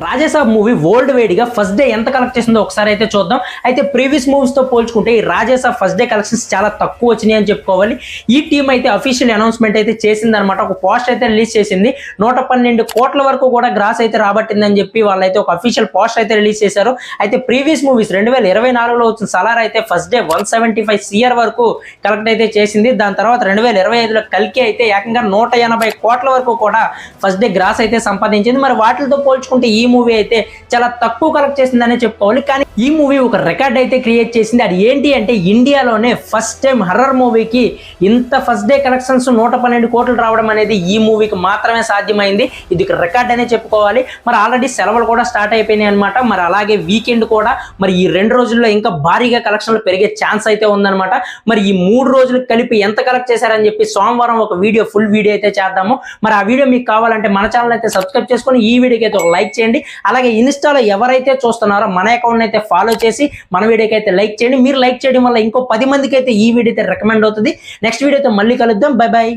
Raja Saab movie world wide గా first day ఎంత collect చేసిందో ఒకసారి అయితే చూద్దాం. అయితే ప్రీవియస్ మూవీస్ తో పోల్చుకుంటే ఈ రాజాసాబ్ ఫస్ట్ డే కలెక్షన్స్ చాలా తక్కువ వచ్చినాయి అని చెప్పుకోవాలి. ఈ టీం అయితే అఫీషియల్ అనౌన్స్మెంట్ అయితే చేసింది అనమాట. ఒక పోస్ట్ అయితే రిలీజ్ చేసింది. 112 కోట్ల వరకు కూడా గ్రాస్ అయితే రాబట్టిందని చెప్పి వాళ్ళైతే ఒక అఫీషియల్ పోస్ట్ అయితే రిలీజ్ చేశారు. అయితే ప్రీవియస్ మూవీస్ 2024లో వచ్చిన సలార్ అయితే ఫస్ట్ డే 175 CR వరకు కలెక్ట్ అయితే చేసింది. దాని తర్వాత 2025లో కల్కి అయితే ఏకంగా 180 కోట్ల వరకు కూడా ఫస్ట్ డే గ్రాస్ అయితే సంపాదించింది. మరి వాటితో పోల్చుకుంటే ఈ మూవీ అయితే చాలా తక్కువ కలెక్ట్ చేసిందనే చెప్పుకోవాలి. కానీ ఈ మూవీ ఒక రికార్డ్ అయితే క్రియేట్ చేసింది. అది ఏంటి అంటే ఇండియాలోనే ఫస్ట్ టైం హర్రర్ మూవీకి ఇంత ఫస్ట్ డే కలెక్షన్స్ 112 కోట్లు రావడం అనేది ఈ మూవీకి మాత్రమే సాధ్యమైంది. ఇది రికార్డ్ అనే చెప్పుకోవాలి. మరి ఆల్రెడీ సెలవులు కూడా స్టార్ట్ అయిపోయినాయి అనమాట. మరి అలాగే వీకెండ్ కూడా మరి ఈ 2 రోజుల్లో ఇంకా భారీగా కలెక్షన్లు పెరిగే ఛాన్స్ అయితే ఉందన్నమాట. మరి ఈ 3 రోజులు కలిపి ఎంత కలెక్ట్ చేశారని చెప్పి సోమవారం ఒక వీడియో ఫుల్ వీడియో అయితే చేద్దాము. మరి ఆ వీడియో మీకు కావాలంటే మన ఛానల్ అయితే సబ్స్క్రైబ్ చేసుకొని ఈ వీడియోకి అయితే ఒక లైక్ చేయండి. అలాగే ఇన్స్టాలో ఎవరైతే చూస్తున్నారో మన అకౌంట్ అయితే ఫాలో చేసి మన వీడియోకి అయితే లైక్ చేయండి. మీరు లైక్ చేయడం వల్ల ఇంకో 10 మందికి అయితే ఈ వీడియో అయితే రికమెండ్ అవుతుంది. నెక్స్ట్ వీడియోతో మళ్ళీ కలుద్దాం. By by.